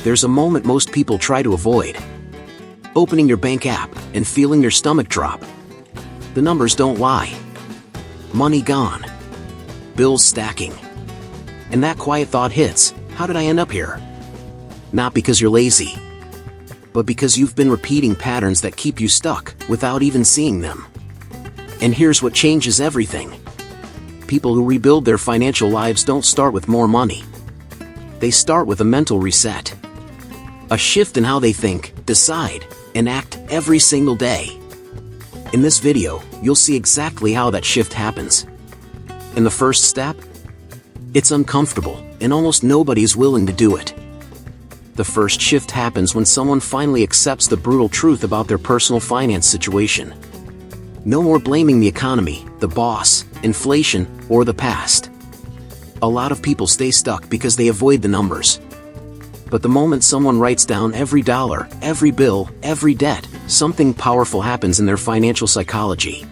there's a moment most people try to avoid. Opening your bank app and feeling your stomach drop. The numbers don't lie. Money gone. Bills stacking. And that quiet thought hits, how did I end up here? Not because you're lazy, but because you've been repeating patterns that keep you stuck without even seeing them. And here's what changes everything. People who rebuild their financial lives don't start with more money. They start with a mental reset. A shift in how they think, decide, and act every single day. In this video, you'll see exactly how that shift happens. And the first step? It's uncomfortable, and almost nobody is willing to do it. The first shift happens when someone finally accepts the brutal truth about their personal finance situation. No more blaming the economy, the boss, inflation, or the past. A lot of people stay stuck because they avoid the numbers. But the moment someone writes down every dollar, every bill, every debt, something powerful happens in their financial psychology.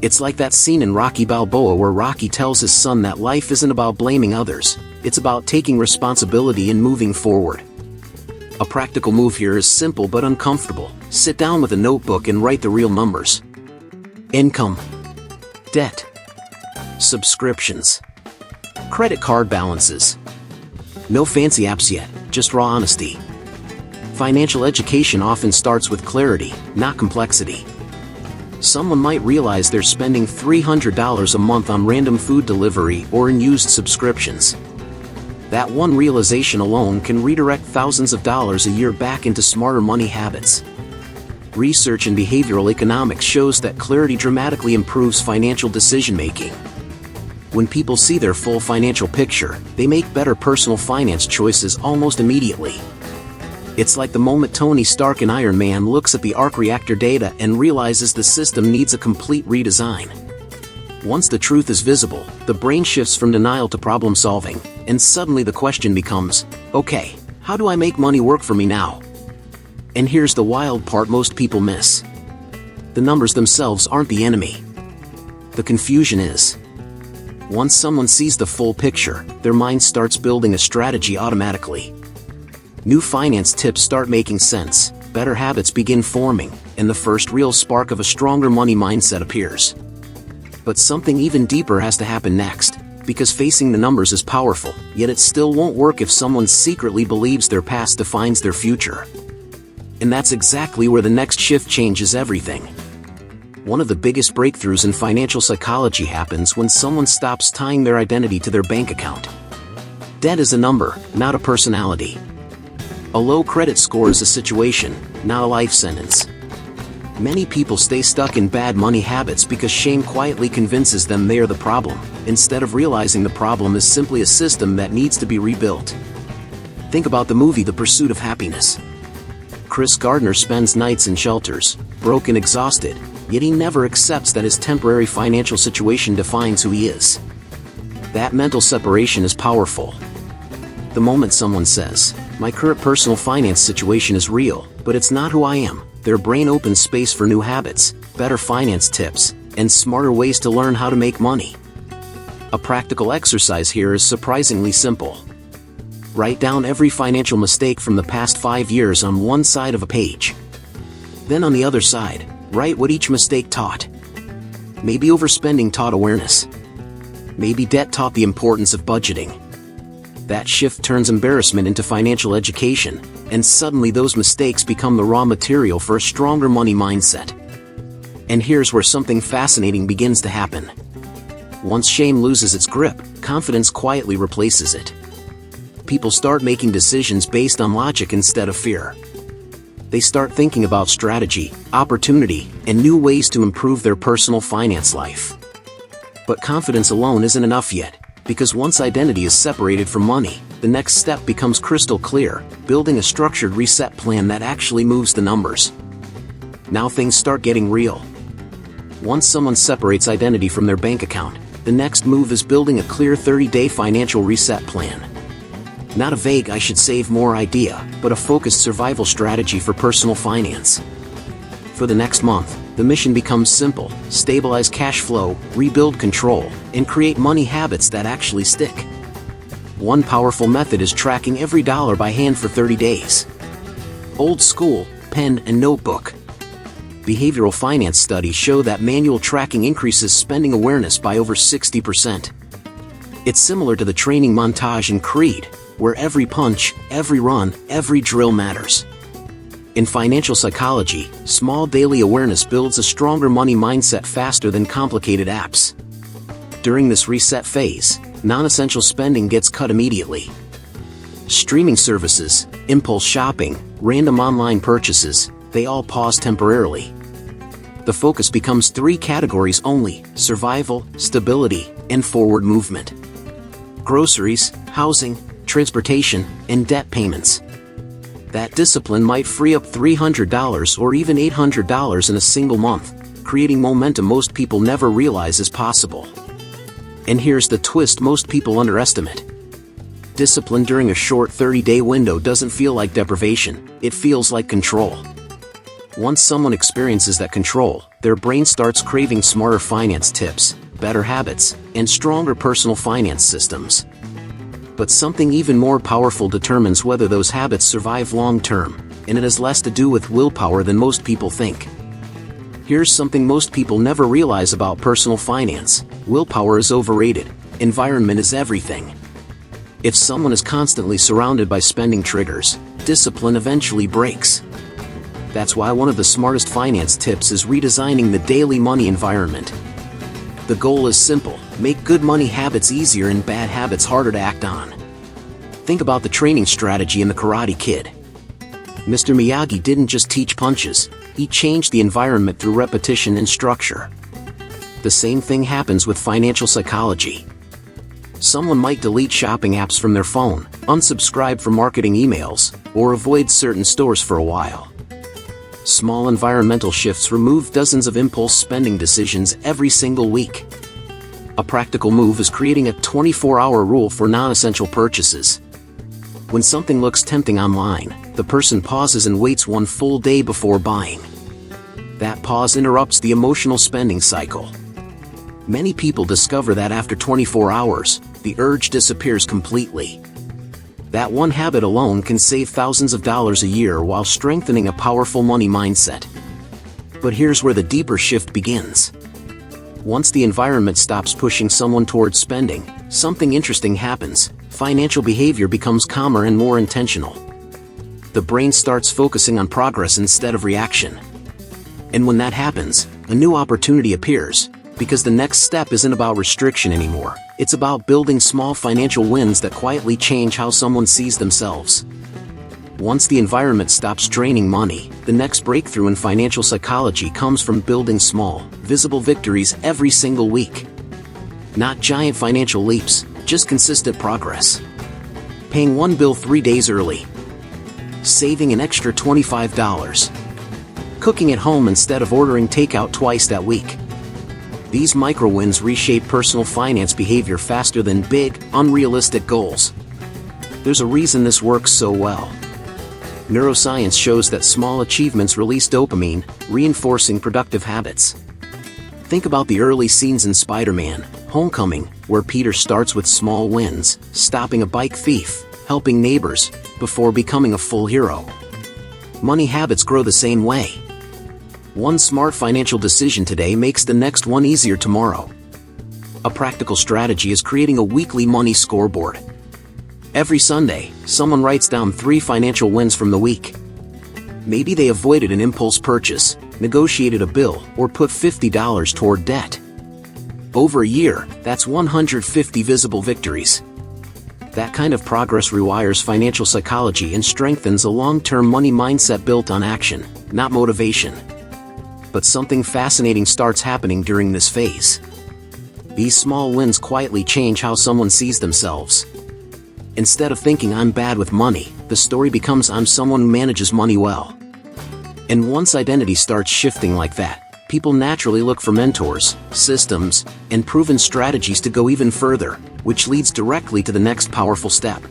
It's like that scene in Rocky Balboa where Rocky tells his son that life isn't about blaming others, it's about taking responsibility and moving forward. A practical move here is simple but uncomfortable. Sit down with a notebook and write the real numbers. Income, debt, subscriptions, credit card balances. No fancy apps yet, just raw honesty. Financial education often starts with clarity, not complexity. Someone might realize they're spending $300 a month on random food delivery or in used subscriptions. That one realization alone can redirect thousands of dollars a year back into smarter money habits. Research in behavioral economics shows that clarity dramatically improves financial decision-making. When people see their full financial picture, they make better personal finance choices almost immediately. It's like the moment Tony Stark in Iron Man looks at the arc reactor data and realizes the system needs a complete redesign. Once the truth is visible, the brain shifts from denial to problem solving, and suddenly the question becomes, okay, how do I make money work for me now? And here's the wild part most people miss. The numbers themselves aren't the enemy. The confusion is. Once someone sees the full picture, their mind starts building a strategy automatically. New finance tips start making sense, better habits begin forming, and the first real spark of a stronger money mindset appears. But something even deeper has to happen next, because facing the numbers is powerful, yet it still won't work if someone secretly believes their past defines their future. And that's exactly where the next shift changes everything. One of the biggest breakthroughs in financial psychology happens when someone stops tying their identity to their bank account. Debt is a number, not a personality. A low credit score is a situation, not a life sentence. Many people stay stuck in bad money habits because shame quietly convinces them they are the problem, instead of realizing the problem is simply a system that needs to be rebuilt. Think about the movie The Pursuit of Happiness. Chris Gardner spends nights in shelters, broke and exhausted, yet he never accepts that his temporary financial situation defines who he is. That mental separation is powerful. The moment someone says, my current personal finance situation is real, but it's not who I am, their brain opens space for new habits, better finance tips, and smarter ways to learn how to make money. A practical exercise here is surprisingly simple. Write down every financial mistake from the past 5 years on one side of a page. Then on the other side, write what each mistake taught. Maybe overspending taught awareness. Maybe debt taught the importance of budgeting. That shift turns embarrassment into financial education, and suddenly those mistakes become the raw material for a stronger money mindset. And here's where something fascinating begins to happen. Once shame loses its grip, confidence quietly replaces it. People start making decisions based on logic instead of fear. They start thinking about strategy, opportunity, and new ways to improve their personal finance life. But confidence alone isn't enough yet, because once identity is separated from money, the next step becomes crystal clear, building a structured reset plan that actually moves the numbers. Now things start getting real. Once someone separates identity from their bank account, the next move is building a clear 30-day financial reset plan. Not a vague I should save more idea, but a focused survival strategy for personal finance. For the next month, the mission becomes simple: stabilize cash flow, rebuild control, and create money habits that actually stick. One powerful method is tracking every dollar by hand for 30 days. Old school, pen and notebook. Behavioral finance studies show that manual tracking increases spending awareness by over 60%. It's similar to the training montage in Creed, where every punch, every run, every drill matters. In financial psychology, small daily awareness builds a stronger money mindset faster than complicated apps. During this reset phase, non-essential spending gets cut immediately. Streaming services, impulse shopping, random online purchases, they all pause temporarily. The focus becomes 3 categories only: survival, stability, and forward movement. Groceries, housing, transportation, and debt payments. That discipline might free up $300 or even $800 in a single month, creating momentum most people never realize is possible. And here's the twist most people underestimate. Discipline during a short 30-day window doesn't feel like deprivation, it feels like control. Once someone experiences that control, their brain starts craving smarter finance tips, better habits, and stronger personal finance systems. But something even more powerful determines whether those habits survive long-term, and it has less to do with willpower than most people think. Here's something most people never realize about personal finance: willpower is overrated, environment is everything. If someone is constantly surrounded by spending triggers, discipline eventually breaks. That's why one of the smartest finance tips is redesigning the daily money environment. The goal is simple: make good money habits easier and bad habits harder to act on. Think about the training strategy in The Karate Kid. Mr. Miyagi didn't just teach punches, he changed the environment through repetition and structure. The same thing happens with financial psychology. Someone might delete shopping apps from their phone, unsubscribe from marketing emails, or avoid certain stores for a while. Small environmental shifts remove dozens of impulse spending decisions every single week. A practical move is creating a 24-hour rule for non-essential purchases. When something looks tempting online, the person pauses and waits one full day before buying. That pause interrupts the emotional spending cycle. Many people discover that after 24 hours, the urge disappears completely. That one habit alone can save thousands of dollars a year while strengthening a powerful money mindset. But here's where the deeper shift begins. Once the environment stops pushing someone towards spending, something interesting happens. Financial behavior becomes calmer and more intentional. The brain starts focusing on progress instead of reaction. And when that happens, a new opportunity appears, because the next step isn't about restriction anymore. It's about building small financial wins that quietly change how someone sees themselves. Once the environment stops draining money, the next breakthrough in financial psychology comes from building small, visible victories every single week. Not giant financial leaps, just consistent progress. Paying one bill 3 days early. Saving an extra $25. Cooking at home instead of ordering takeout twice that week. These micro-wins reshape personal finance behavior faster than big, unrealistic goals. There's a reason this works so well. Neuroscience shows that small achievements release dopamine, reinforcing productive habits. Think about the early scenes in Spider-Man: Homecoming, where Peter starts with small wins, stopping a bike thief, helping neighbors, before becoming a full hero. Money habits grow the same way. One smart financial decision today makes the next one easier tomorrow. A practical strategy is creating a weekly money scoreboard. Every Sunday, someone writes down 3 financial wins from the week. Maybe they avoided an impulse purchase, negotiated a bill, or put $50 toward debt. Over a year, that's 150 visible victories. That kind of progress rewires financial psychology and strengthens a long-term money mindset built on action, not motivation. But something fascinating starts happening during this phase. These small wins quietly change how someone sees themselves. Instead of thinking I'm bad with money, the story becomes I'm someone who manages money well. And once identity starts shifting like that, people naturally look for mentors, systems, and proven strategies to go even further, which leads directly to the next powerful step.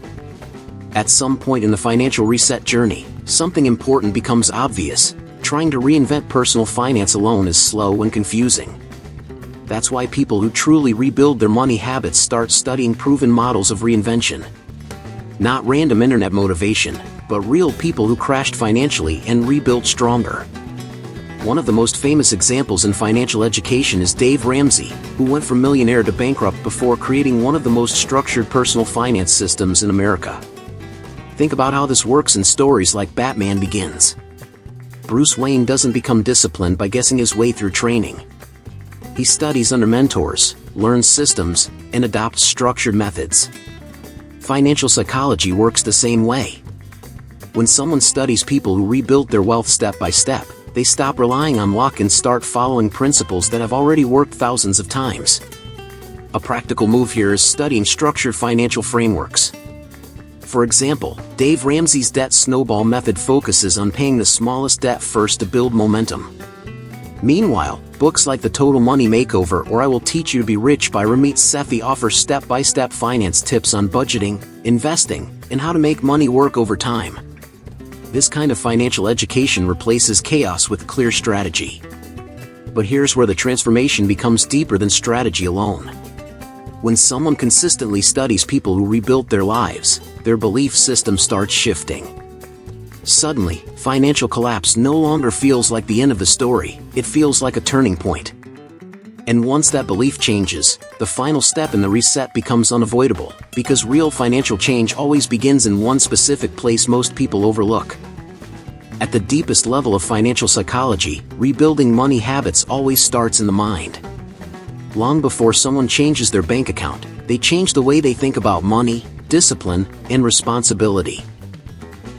At some point in the financial reset journey, something important becomes obvious. Trying to reinvent personal finance alone is slow and confusing. That's why people who truly rebuild their money habits start studying proven models of reinvention, Not random internet motivation, but real people who crashed financially and rebuilt stronger. One of the most famous examples in financial education is Dave Ramsey, who went from millionaire to bankrupt before creating one of the most structured personal finance systems in America. Think about how this works in stories like Batman Begins. Bruce Wayne doesn't become disciplined by guessing his way through training. He studies under mentors, learns systems, and adopts structured methods. Financial psychology works the same way. When someone studies people who rebuilt their wealth step by step, they stop relying on luck and start following principles that have already worked thousands of times. A practical move here is studying structured financial frameworks. For example, Dave Ramsey's debt snowball method focuses on paying the smallest debt first to build momentum. Meanwhile, books like The Total Money Makeover or I Will Teach You to Be Rich by Ramit Sethi offer step-by-step finance tips on budgeting, investing, and how to make money work over time. This kind of financial education replaces chaos with clear strategy. But here's where the transformation becomes deeper than strategy alone. When someone consistently studies people who rebuilt their lives, their belief system starts shifting. Suddenly, financial collapse no longer feels like the end of the story, it feels like a turning point. And once that belief changes, the final step in the reset becomes unavoidable, because real financial change always begins in one specific place most people overlook. At the deepest level of financial psychology, rebuilding money habits always starts in the mind. Long before someone changes their bank account, they change the way they think about money, discipline, and responsibility.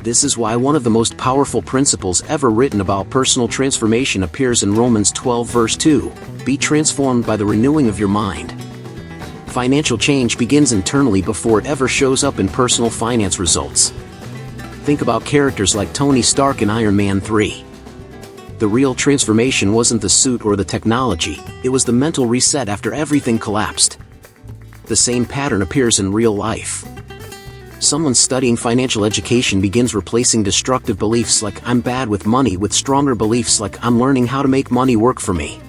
This is why one of the most powerful principles ever written about personal transformation appears in Romans 12 verse 2, be transformed by the renewing of your mind. Financial change begins internally before it ever shows up in personal finance results. Think about characters like Tony Stark in Iron Man 3. The real transformation wasn't the suit or the technology, it was the mental reset after everything collapsed. The same pattern appears in real life. Someone studying financial education begins replacing destructive beliefs like I'm bad with money with stronger beliefs like I'm learning how to make money work for me.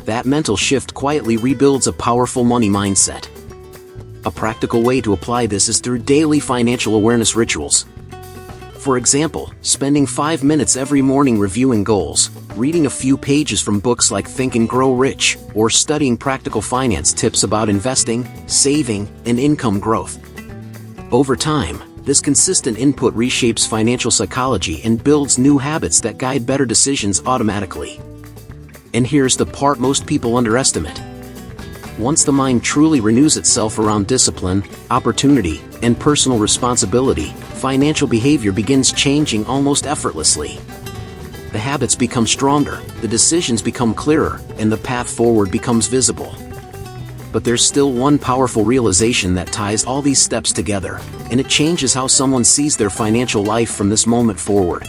That mental shift quietly rebuilds a powerful money mindset. A practical way to apply this is through daily financial awareness rituals. For example, spending 5 minutes every morning reviewing goals, reading a few pages from books like Think and Grow Rich, or studying practical finance tips about investing, saving, and income growth. Over time, this consistent input reshapes financial psychology and builds new habits that guide better decisions automatically. And here's the part most people underestimate. Once the mind truly renews itself around discipline, opportunity, and personal responsibility, financial behavior begins changing almost effortlessly. The habits become stronger, the decisions become clearer, and the path forward becomes visible. But there's still one powerful realization that ties all these steps together, and it changes how someone sees their financial life from this moment forward.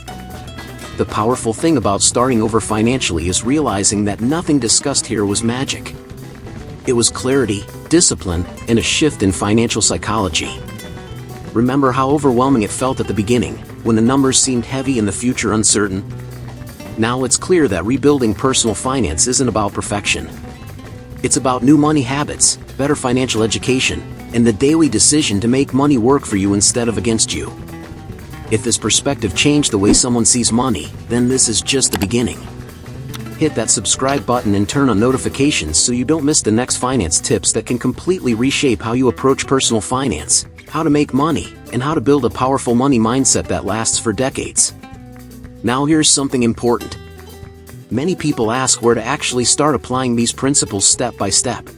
The powerful thing about starting over financially is realizing that nothing discussed here was magic. It was clarity, discipline, and a shift in financial psychology. Remember how overwhelming it felt at the beginning, when the numbers seemed heavy and the future uncertain? Now it's clear that rebuilding personal finance isn't about perfection. It's about new money habits, better financial education, and the daily decision to make money work for you instead of against you. If this perspective changed the way someone sees money, then this is just the beginning. Hit that subscribe button and turn on notifications so you don't miss the next finance tips that can completely reshape how you approach personal finance, how to make money, and how to build a powerful money mindset that lasts for decades. Now here's something important. Many people ask where to actually start applying these principles step by step.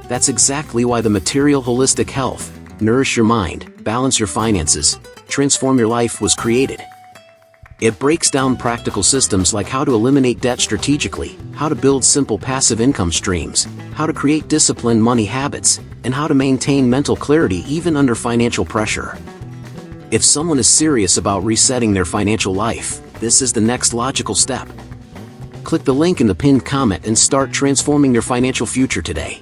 That's exactly why the material holistic health, nourish your mind, balance your finances, transform your life was created. It breaks down practical systems like how to eliminate debt strategically, how to build simple passive income streams, how to create disciplined money habits, and how to maintain mental clarity even under financial pressure. If someone is serious about resetting their financial life, this is the next logical step. Click the link in the pinned comment and start transforming your financial future today.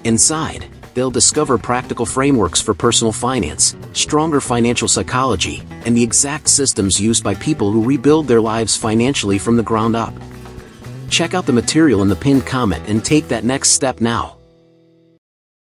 Inside, they'll discover practical frameworks for personal finance, stronger financial psychology, and the exact systems used by people who rebuild their lives financially from the ground up. Check out the material in the pinned comment and take that next step now.